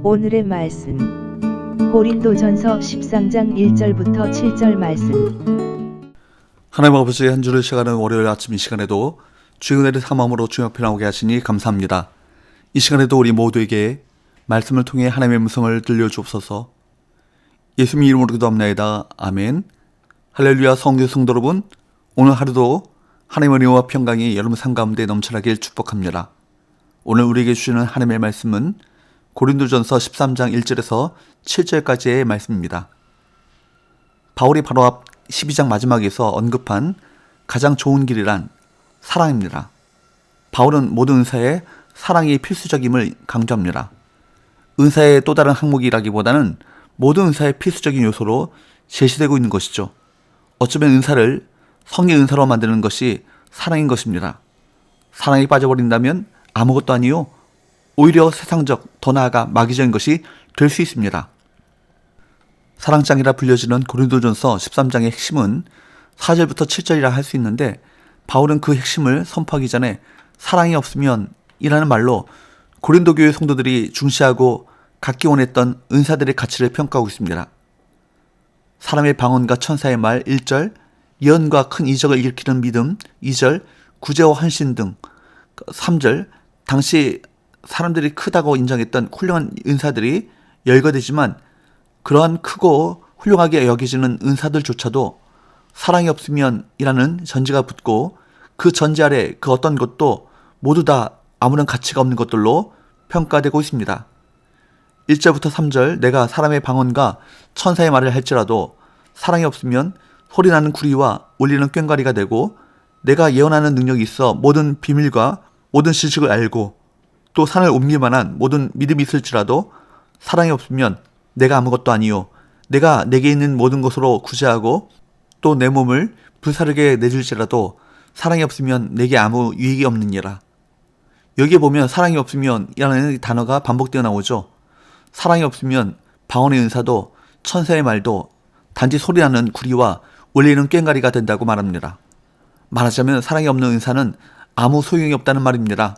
오늘의 말씀 고린도전서 13장 1절부터 7절 말씀. 하나님 아버지의 한 주를 시작하는 월요일 아침 이 시간에도 주의 은혜를 삼함으로 주님 앞에 나오게 하시니 감사합니다. 이 시간에도 우리 모두에게 말씀을 통해 하나님의 음성을 들려주옵소서. 예수님 이름으로 기도합나이다. 아멘. 할렐루야. 성도 여러분, 오늘 하루도 하나님의 은혜와 평강이 여러분 삶 가운데 넘쳐나길 축복합니다. 오늘 우리에게 주시는 하나님의 말씀은 고린도전서 13장 1절에서 7절까지의 말씀입니다. 바울이 바로 앞 12장 마지막에서 언급한 가장 좋은 길이란 사랑입니다. 바울은 모든 은사에 사랑이 필수적임을 강조합니다. 은사의 또 다른 항목이라기보다는 모든 은사의 필수적인 요소로 제시되고 있는 것이죠. 어쩌면 은사를 성의 은사로 만드는 것이 사랑인 것입니다. 사랑이 빠져버린다면 아무것도 아니요, 오히려 세상적, 더 나아가 마귀적인 것이 될 수 있습니다. 사랑장이라 불려지는 고린도전서 13장의 핵심은 4절부터 7절이라 할 수 있는데, 바울은 그 핵심을 선포하기 전에 사랑이 없으면 이라는 말로 고린도 교회 성도들이 중시하고 갖기 원했던 은사들의 가치를 평가하고 있습니다. 사람의 방언과 천사의 말 1절, 예언과 큰 이적을 일으키는 믿음 2절, 구제와 헌신 등 3절, 당시 사람들이 크다고 인정했던 훌륭한 은사들이 열거되지만 그러한 크고 훌륭하게 여겨지는 은사들조차도 사랑이 없으면 이라는 전제가 붙고, 그 전제 아래 그 어떤 것도 모두 다 아무런 가치가 없는 것들로 평가되고 있습니다. 1절부터 3절, 내가 사람의 방언과 천사의 말을 할지라도 사랑이 없으면 소리나는 구리와 울리는 꽹과리가 되고, 내가 예언하는 능력이 있어 모든 비밀과 모든 지식을 알고 또 산을 옮길 만한 모든 믿음이 있을지라도 사랑이 없으면 내가 아무것도 아니요, 내가 내게 있는 모든 것으로 구제하고 또 내 몸을 불사르게 내줄지라도 사랑이 없으면 내게 아무 유익이 없느니라. 여기에 보면 사랑이 없으면 이라는 단어가 반복되어 나오죠. 사랑이 없으면 방언의 은사도 천사의 말도 단지 소리나는 구리와 울리는 꽹과리가 된다고 말합니다. 말하자면 사랑이 없는 은사는 아무 소용이 없다는 말입니다.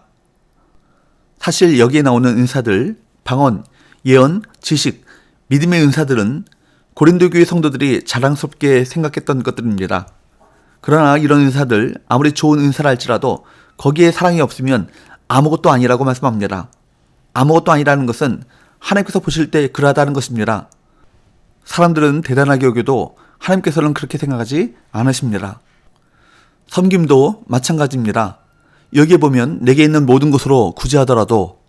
사실 여기에 나오는 은사들, 방언, 예언, 지식, 믿음의 은사들은 고린도 교회 성도들이 자랑스럽게 생각했던 것들입니다. 그러나 이런 은사들, 아무리 좋은 은사라 할지라도 거기에 사랑이 없으면 아무것도 아니라고 말씀합니다. 아무것도 아니라는 것은 하나님께서 보실 때 그러하다는 것입니다. 사람들은 대단하게 여겨도 하나님께서는 그렇게 생각하지 않으십니다. 섬김도 마찬가지입니다. 여기에 보면 내게 있는 모든 것으로 구제하더라도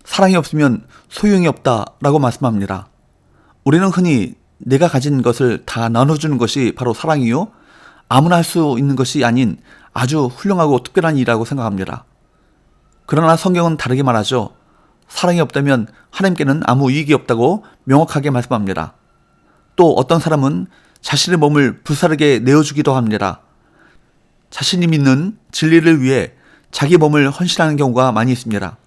사랑이 없으면 소용이 없다라고 말씀합니다. 우리는 흔히 내가 가진 것을 다 나눠주는 것이 바로 사랑이요, 아무나 할 수 있는 것이 아닌 아주 훌륭하고 특별한 일이라고 생각합니다. 그러나 성경은 다르게 말하죠. 사랑이 없다면 하나님께는 아무 이익이 없다고 명확하게 말씀합니다. 또 어떤 사람은 자신의 몸을 불사르게 내어주기도 합니다. 자신이 믿는 진리를 위해 자기 몸을 헌신하는 경우가 많이 있습니다.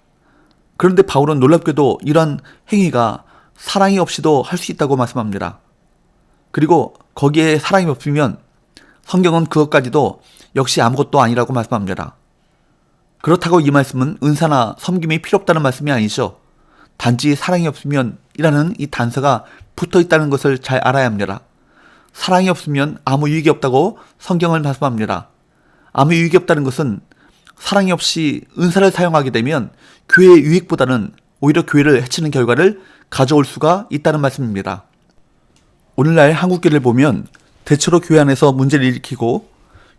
그런데 바울은 놀랍게도 이런 행위가 사랑이 없이도 할 수 있다고 말씀합니다. 그리고 거기에 사랑이 없으면 성경은 그것까지도 역시 아무것도 아니라고 말씀합니다. 그렇다고 이 말씀은 은사나 섬김이 필요 없다는 말씀이 아니죠. 단지 사랑이 없으면 이라는 이 단서가 붙어 있다는 것을 잘 알아야 합니다. 사랑이 없으면 아무 유익이 없다고 성경을 말씀합니다. 아무 유익이 없다는 것은 사랑이 없이 은사를 사용하게 되면 교회의 유익보다는 오히려 교회를 해치는 결과를 가져올 수가 있다는 말씀입니다. 오늘날 한국교회를 보면 대체로 교회 안에서 문제를 일으키고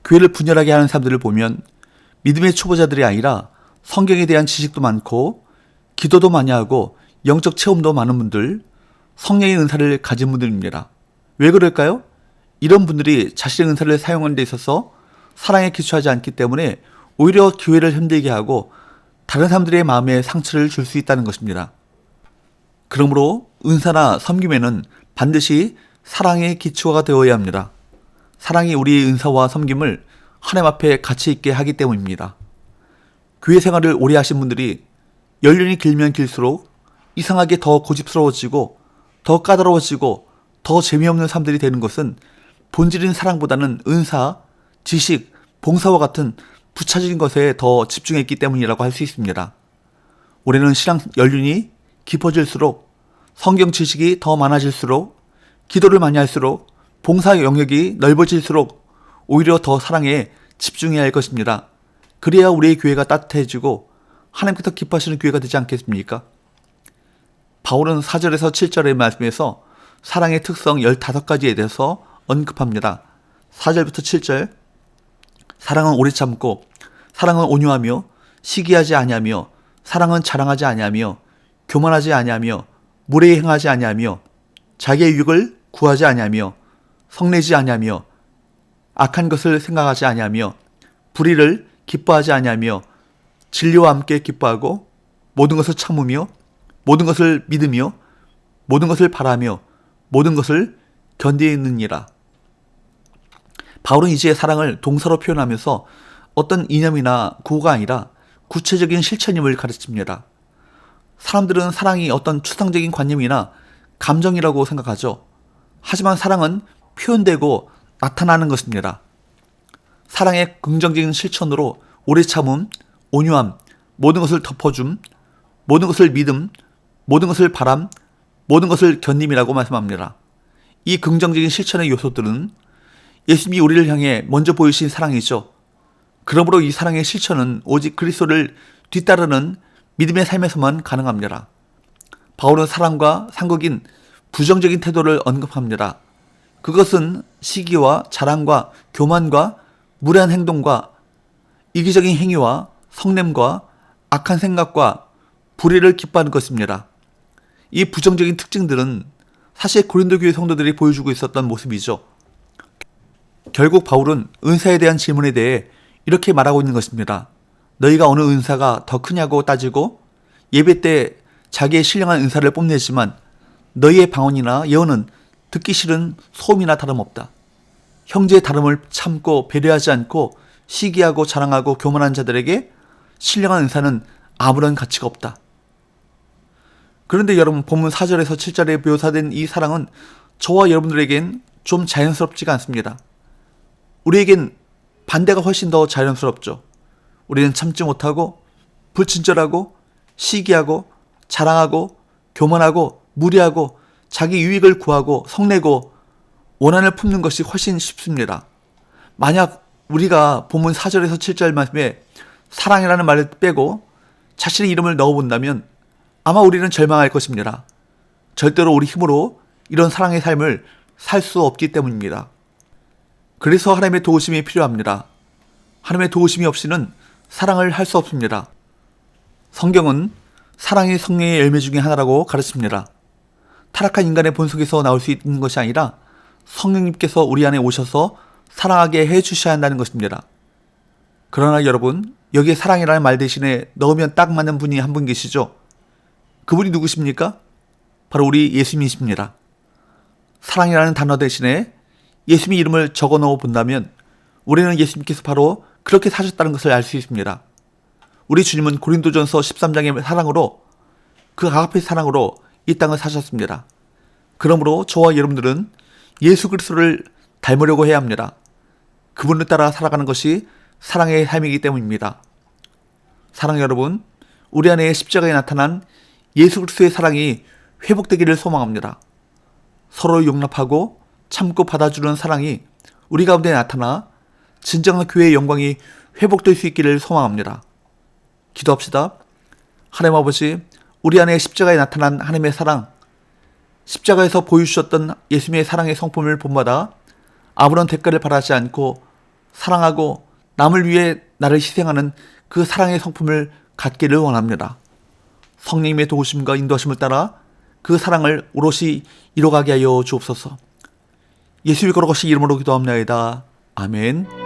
교회를 분열하게 하는 사람들을 보면 믿음의 초보자들이 아니라 성경에 대한 지식도 많고 기도도 많이 하고 영적 체험도 많은 분들, 성령의 은사를 가진 분들입니다. 왜 그럴까요? 이런 분들이 자신의 은사를 사용하는 데 있어서 사랑에 기초하지 않기 때문에 오히려 교회를 힘들게 하고 다른 사람들의 마음에 상처를 줄 수 있다는 것입니다. 그러므로 은사나 섬김에는 반드시 사랑의 기초가 되어야 합니다. 사랑이 우리의 은사와 섬김을 하나님 앞에 가치 있게 하기 때문입니다. 교회 생활을 오래 하신 분들이 연륜이 길면 길수록 이상하게 더 고집스러워지고 더 까다로워지고 더 재미없는 사람들이 되는 것은 본질인 사랑보다는 은사, 지식, 봉사와 같은 부차진 것에 더 집중했기 때문이라고 할 수 있습니다. 올해는 신앙 연륜이 깊어질수록, 성경 지식이 더 많아질수록, 기도를 많이 할수록, 봉사 영역이 넓어질수록 오히려 더 사랑에 집중해야 할 것입니다. 그래야 우리의 교회가 따뜻해지고 하나님께서 기뻐하시는 교회가 되지 않겠습니까? 바울은 4절에서 7절의 말씀에서 사랑의 특성 15가지에 대해서 언급합니다. 4절부터 7절, 사랑은 오래 참고, 사랑은 온유하며, 시기하지 아니하며, 사랑은 자랑하지 아니하며, 교만하지 아니하며, 무례히 행하지 아니하며, 자기의 유익을 구하지 아니하며, 성내지 아니하며, 악한 것을 생각하지 아니하며, 불의를 기뻐하지 아니하며, 진리와 함께 기뻐하고, 모든 것을 참으며, 모든 것을 믿으며, 모든 것을 바라며, 모든 것을 견디느니라. 바울은 이제 사랑을 동사로 표현하면서 어떤 이념이나 구호가 아니라 구체적인 실천임을 가르칩니다. 사람들은 사랑이 어떤 추상적인 관념이나 감정이라고 생각하죠. 하지만 사랑은 표현되고 나타나는 것입니다. 사랑의 긍정적인 실천으로 오래 참음, 온유함, 모든 것을 덮어줌, 모든 것을 믿음, 모든 것을 바람, 모든 것을 견딤이라고 말씀합니다. 이 긍정적인 실천의 요소들은 예수님이 우리를 향해 먼저 보이신 사랑이죠. 그러므로 이 사랑의 실천은 오직 그리스도를 뒤따르는 믿음의 삶에서만 가능합니다. 바울은 사랑과 상극인 부정적인 태도를 언급합니다. 그것은 시기와 자랑과 교만과 무례한 행동과 이기적인 행위와 성냄과 악한 생각과 불의를 기뻐하는 것입니다. 이 부정적인 특징들은 사실 고린도 교회 성도들이 보여주고 있었던 모습이죠. 결국 바울은 은사에 대한 질문에 대해 이렇게 말하고 있는 것입니다. 너희가 어느 은사가 더 크냐고 따지고 예배 때 자기의 신령한 은사를 뽐내지만 너희의 방언이나 예언은 듣기 싫은 소음이나 다름없다. 형제의 다름을 참고 배려하지 않고 시기하고 자랑하고 교만한 자들에게 신령한 은사는 아무런 가치가 없다. 그런데 여러분, 본문 4절에서 7절에 묘사된 이 사랑은 저와 여러분들에겐 좀 자연스럽지가 않습니다. 우리에겐 반대가 훨씬 더 자연스럽죠. 우리는 참지 못하고 불친절하고 시기하고 자랑하고 교만하고 무례하고 자기 유익을 구하고 성내고 원한을 품는 것이 훨씬 쉽습니다. 만약 우리가 본문 4절에서 7절 말씀에 사랑이라는 말을 빼고 자신의 이름을 넣어본다면 아마 우리는 절망할 것입니다. 절대로 우리 힘으로 이런 사랑의 삶을 살 수 없기 때문입니다. 그래서 하나님의 도우심이 필요합니다. 하나님의 도우심이 없이는 사랑을 할 수 없습니다. 성경은 사랑이 성령의 열매 중에 하나라고 가르칩니다. 타락한 인간의 본성에서 나올 수 있는 것이 아니라 성령님께서 우리 안에 오셔서 사랑하게 해주셔야 한다는 것입니다. 그러나 여러분, 여기에 사랑이라는 말 대신에 넣으면 딱 맞는 분이 한 분 계시죠? 그분이 누구십니까? 바로 우리 예수님이십니다. 사랑이라는 단어 대신에 예수님 이름을 적어 넣어 본다면 우리는 예수님께서 바로 그렇게 사셨다는 것을 알 수 있습니다. 우리 주님은 고린도전서 13장의 사랑으로, 그 아가페 사랑으로 이 땅을 사셨습니다. 그러므로 저와 여러분들은 예수 그리스도를 닮으려고 해야 합니다. 그분을 따라 살아가는 것이 사랑의 삶이기 때문입니다. 사랑 여러분, 우리 안에 십자가에 나타난 예수 그리스도의 사랑이 회복되기를 소망합니다. 서로 용납하고 참고 받아주는 사랑이 우리 가운데 나타나 진정한 교회의 영광이 회복될 수 있기를 소망합니다. 기도합시다. 하나님 아버지, 우리 안에 십자가에 나타난 하나님의 사랑, 십자가에서 보여주셨던 예수님의 사랑의 성품을 본받아 아무런 대가를 바라지 않고 사랑하고 남을 위해 나를 희생하는 그 사랑의 성품을 갖기를 원합니다. 성령님의 도우심과 인도하심을 따라 그 사랑을 오롯이 이뤄가게 하여 주옵소서. 예수의 거룩하신 이름으로 기도합나이다. 아멘.